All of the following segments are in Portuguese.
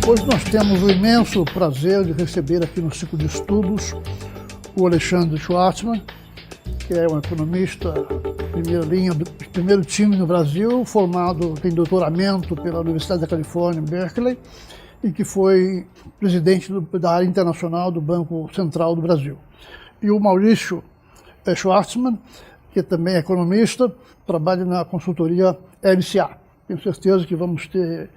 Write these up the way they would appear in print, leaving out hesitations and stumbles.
Hoje nós temos o imenso prazer de receber aqui no ciclo de estudos o Alexandre Schwartzman, que é um economista primeira linha, primeiro time no Brasil, formado, tem doutoramento pela Universidade da Califórnia, em Berkeley, e que foi presidente da área internacional do Banco Central do Brasil. E o Maurício Schwartzman, que também é economista, trabalha na consultoria LCA. Tenho certeza que vamos ter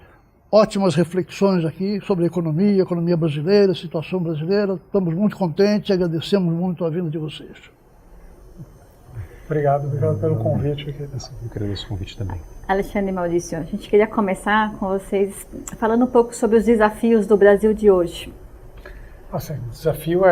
ótimas reflexões aqui sobre a economia brasileira, a situação brasileira. Estamos muito contentes e agradecemos muito a vinda de vocês. Obrigado pelo convite. Eu agradeço o convite também. Alexandre e Maurício, a gente queria começar com vocês falando um pouco sobre os desafios do Brasil de hoje. Assim, desafio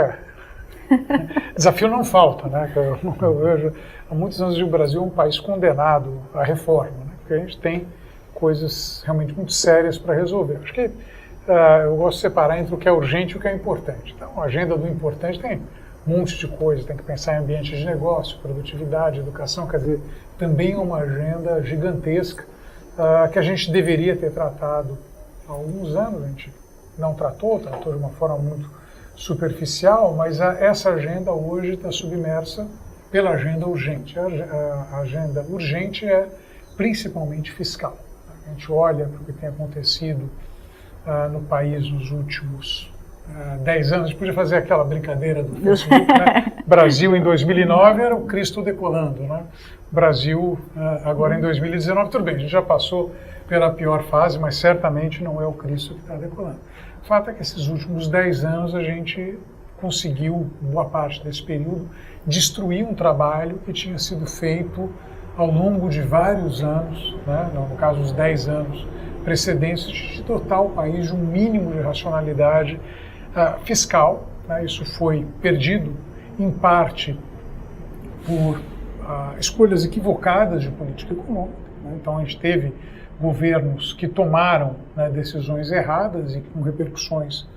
não falta, né? Eu vejo há muitos anos que o Brasil é um país condenado à reforma, né? Porque a gente tem coisas realmente muito sérias para resolver. Acho que eu gosto de separar entre o que é urgente e o que é importante. Então, a agenda do importante tem um monte de coisa, tem que pensar em ambiente de negócio, produtividade, educação, quer dizer, também é uma agenda gigantesca que a gente deveria ter tratado há alguns anos. A gente não tratou de uma forma muito superficial, mas essa agenda hoje está submersa pela agenda urgente. A agenda urgente é principalmente fiscal. A gente olha para o que tem acontecido no país nos últimos 10 anos. A gente podia fazer aquela brincadeira do Facebook, né? Brasil em 2009 era o Cristo decolando, né? Brasil agora em 2019, tudo bem, a gente já passou pela pior fase, mas certamente não é o Cristo que está decolando. O fato é que esses últimos 10 anos a gente conseguiu, boa parte desse período, destruir um trabalho que tinha sido feito ao longo de vários anos, né, no caso os 10 anos precedentes, de dotar o país de um mínimo de racionalidade fiscal. Né, isso foi perdido, em parte, por escolhas equivocadas de política econômica. Né, então a gente teve governos que tomaram, né, decisões erradas e com repercussões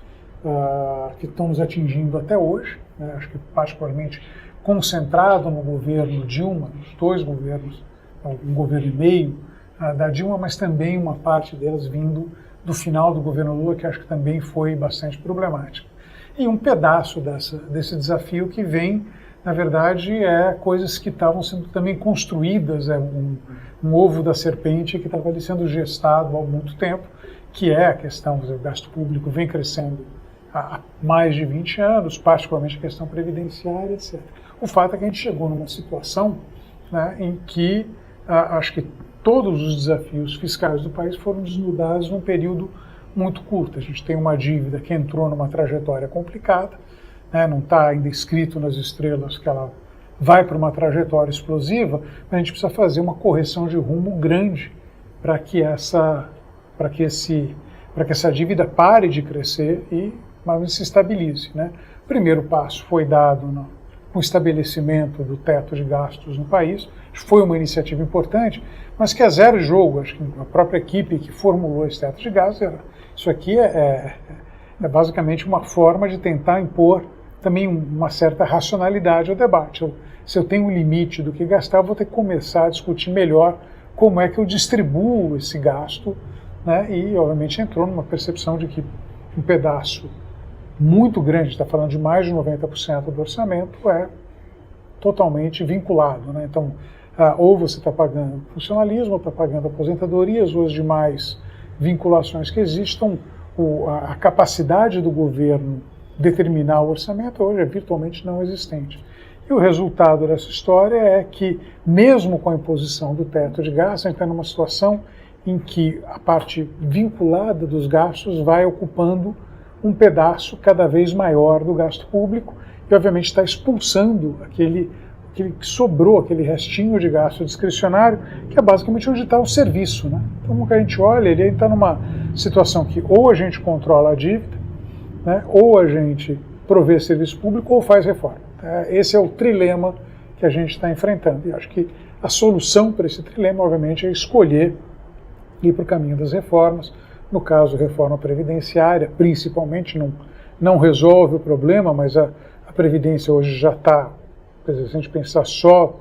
que estão nos atingindo até hoje. Né, acho que particularmente concentrado no governo Dilma, nos dois governos, um governo e meio da Dilma, mas também uma parte delas vindo do final do governo Lula, que acho que também foi bastante problemática. E um pedaço desse desafio que vem, na verdade, coisas que estavam sendo também construídas, um ovo da serpente que estava ali sendo gestado há muito tempo, que é a questão do gasto público vem crescendo há mais de 20 anos, particularmente a questão previdenciária, etc. O fato é que a gente chegou numa situação, né, em que acho que todos os desafios fiscais do país foram desnudados num período muito curto. A gente tem uma dívida que entrou numa trajetória complicada, né, não está ainda escrito nas estrelas que ela vai para uma trajetória explosiva, mas a gente precisa fazer uma correção de rumo grande para que essa dívida pare de crescer e mas se estabilize. Né? O primeiro passo foi dado no estabelecimento do teto de gastos no país. Foi uma iniciativa importante, mas que é zero jogo. Acho que a própria equipe que formulou esse teto de gastos, isso aqui é basicamente uma forma de tentar impor também uma certa racionalidade ao debate. Se eu tenho um limite do que gastar, eu vou ter que começar a discutir melhor como é que eu distribuo esse gasto, né? E, obviamente, entrou numa percepção de que um pedaço muito grande, está falando de mais de 90% do orçamento, é totalmente vinculado. Né? Então, ou você está pagando funcionalismo, ou está pagando aposentadorias, ou as demais vinculações que existam, a capacidade do governo determinar o orçamento hoje é virtualmente não existente. E o resultado dessa história é que, mesmo com a imposição do teto de gastos, a gente está numa situação em que a parte vinculada dos gastos vai ocupando um pedaço cada vez maior do gasto público e, obviamente, está expulsando aquele que sobrou, aquele restinho de gasto discricionário, que é basicamente onde está o serviço. Né? Então, o que a gente olha, ele está numa situação que ou a gente controla a dívida, né, ou a gente provê serviço público ou faz reforma. Esse é o trilema que a gente está enfrentando. E acho que a solução para esse trilema, obviamente, é escolher ir para o caminho das reformas. No caso, reforma previdenciária, principalmente, não resolve o problema, mas a Previdência hoje já está, se a gente pensar só,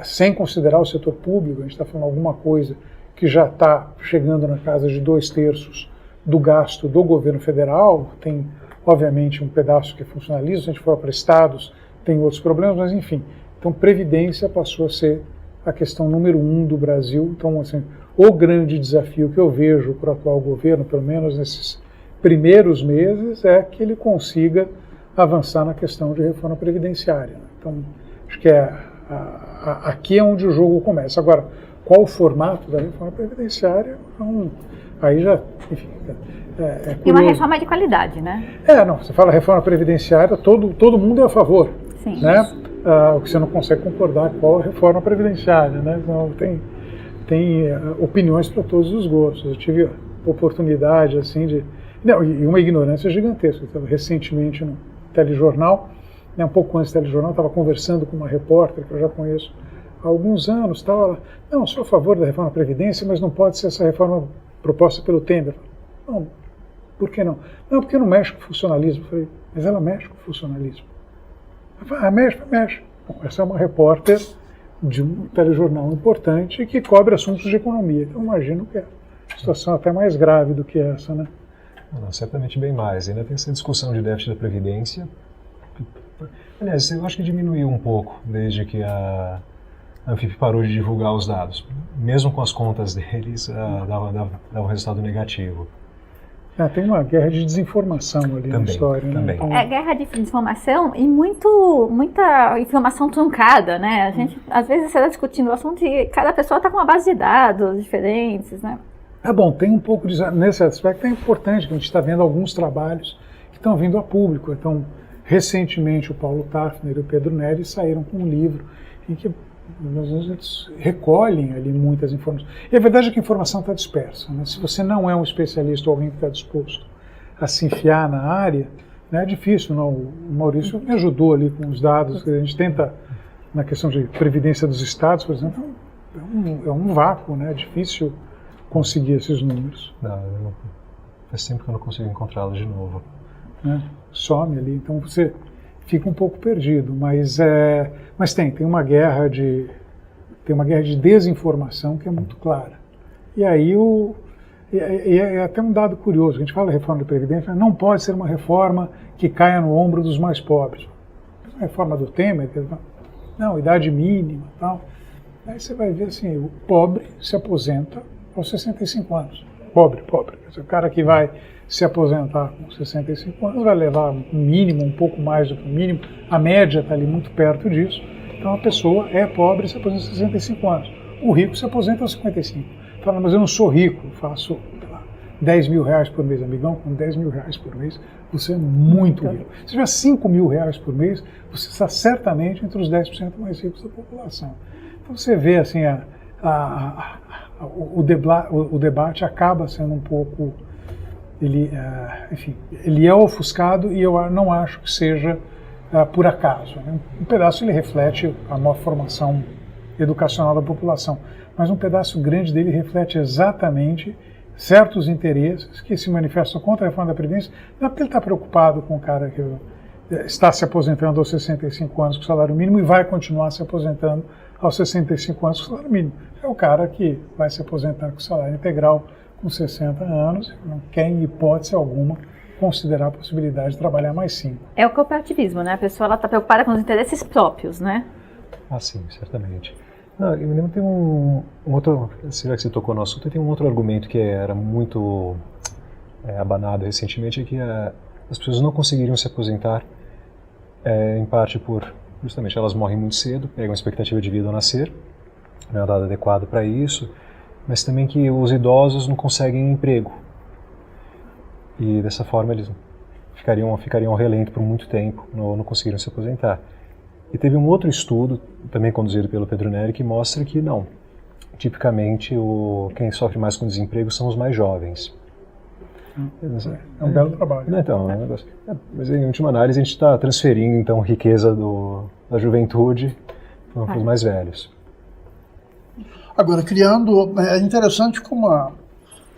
sem considerar o setor público, a gente está falando alguma coisa que já está chegando na casa de 2/3 do gasto do governo federal. Tem, obviamente, um pedaço que é funcionalismo, se a gente for para estados, tem outros problemas, mas enfim. Então, Previdência passou a ser a questão número 1 do Brasil. Então, assim, o grande desafio que eu vejo para o atual governo, pelo menos nesses primeiros meses, é que ele consiga avançar na questão de reforma previdenciária. Então, acho que aqui é onde o jogo começa. Agora, qual o formato da reforma previdenciária? Aí já, enfim, é curioso. E uma reforma de qualidade, né? Não, você fala reforma previdenciária, todo mundo é a favor. Sim. Né? O que você não consegue concordar qual a reforma previdenciária, né? Então, tem opiniões para todos os gostos. Eu tive a oportunidade, assim, e uma ignorância gigantesca. Eu estava recentemente no telejornal, né, um pouco antes do telejornal, estava conversando com uma repórter que eu já conheço há alguns anos, estava lá, não, sou a favor da reforma da Previdência, mas não pode ser essa reforma proposta pelo Temer. Não, por que não? Não, porque não mexe com o funcionalismo. Eu falei, mas ela mexe com o funcionalismo. Ela falou, mexe. Bom, essa é uma repórter de um telejornal importante que cobre assuntos de economia. Então, imagino que é uma situação até mais grave do que essa, né? Não, certamente bem mais. Ainda tem essa discussão de déficit da Previdência. Aliás, eu acho que diminuiu um pouco desde que a Anfip parou de divulgar os dados. Mesmo com as contas deles, dava um resultado negativo. Tem uma guerra de desinformação ali na história. Também. Né? Então, É guerra de desinformação e muita informação truncada, né? A gente, às vezes, você está discutindo o assunto e cada pessoa está com uma base de dados diferentes, né? Bom, tem um pouco nesse aspecto é importante que a gente está vendo alguns trabalhos que estão vindo a público. Então, recentemente o Paulo Tafner e o Pedro Neri saíram com um livro em que eles recolhem ali muitas informações. E a verdade é que a informação está dispersa, né? Se você não é um especialista ou alguém que está disposto a se enfiar na área, né, é difícil. Não? O Maurício me ajudou ali com os dados que a gente tenta, na questão de previdência dos estados, por exemplo, é um vácuo, né? É difícil conseguir esses números. Faz tempo que eu não consigo encontrá-los de novo. Né? Some ali, então você fica um pouco perdido, mas tem uma guerra de desinformação que é muito clara. E aí é até um dado curioso, a gente fala reforma da Previdência, não pode ser uma reforma que caia no ombro dos mais pobres. A reforma do Temer, não, idade mínima e tal. Aí você vai ver assim, o pobre se aposenta aos 65 anos. Pobre. Quer dizer, o cara que vai se aposentar com 65 anos vai levar um mínimo, um pouco mais do que o mínimo. A média está ali muito perto disso. Então a pessoa é pobre e se aposenta aos 65 anos. O rico se aposenta aos 55. Fala, mas eu não sou rico, faço 10 mil reais por mês, amigão. Com 10 mil reais por mês, você é muito rico. Se tiver 5 mil reais por mês, você está certamente entre os 10% mais ricos da população. Então você vê assim, o debate acaba sendo um pouco, ele é ofuscado e eu não acho que seja por acaso. Né? Um pedaço ele reflete a maior formação educacional da população, mas um pedaço grande dele reflete exatamente certos interesses que se manifestam contra a reforma da Previdência. Não é porque ele está preocupado com o cara que está se aposentando aos 65 anos com salário mínimo e vai continuar se aposentando aos 65 anos com salário mínimo. É o cara que vai se aposentar com salário integral com 60 anos e não quer, em hipótese alguma, considerar a possibilidade de trabalhar mais 5. É o cooperativismo, né? A pessoa está preocupada com os interesses próprios, né? Sim, certamente. Não, eu me lembro que tem um outro, será que você tocou no assunto, tem um outro argumento que era muito abanado recentemente, é que as pessoas não conseguiriam se aposentar, em parte por, justamente, elas morrem muito cedo, pegam a expectativa de vida ao nascer, não é um dado adequado para isso, mas também que os idosos não conseguem emprego. E dessa forma eles ficariam ao relento por muito tempo, não conseguiriam se aposentar. E teve um outro estudo, também conduzido pelo Pedro Neri, que mostra que não. Tipicamente, quem sofre mais com desemprego são os mais jovens. É um belo trabalho. Então, mas em última análise a gente está transferindo então riqueza da juventude para os mais velhos. Agora, é interessante como a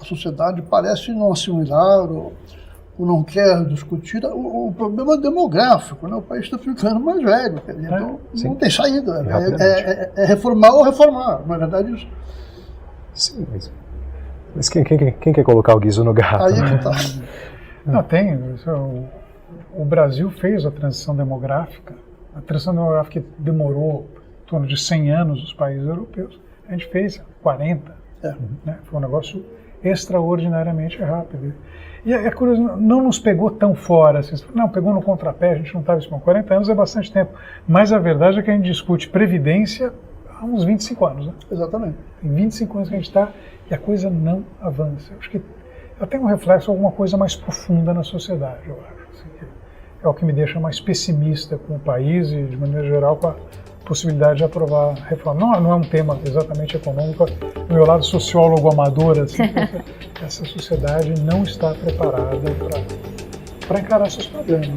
sociedade parece não assimilar ou não quer discutir o problema demográfico, né? O país está ficando mais velho, quer dizer, então não tem saída. É reformar ou reformar, na verdade isso. Sim, mas quem quer colocar o guiso no gato? Aí Né? que tá. Não, tem. O Brasil fez a transição demográfica que demorou em torno de 100 anos nos países europeus. A gente fez 40. Né? Foi um negócio extraordinariamente rápido. E é curioso, não nos pegou tão fora. Assim, não, pegou no contrapé, a gente não estava isso. 40 anos é bastante tempo. Mas a verdade é que a gente discute previdência há uns 25 anos. Né? Exatamente. Tem 25 anos que a gente está e a coisa não avança. Acho que tem um reflexo, alguma coisa mais profunda na sociedade, eu acho. Assim, é o que me deixa mais pessimista com o país e, de maneira geral, com a possibilidade de aprovar a reforma. Não é um tema exatamente econômico, do meu lado sociólogo amador, assim, essa sociedade não está preparada para encarar seus problemas.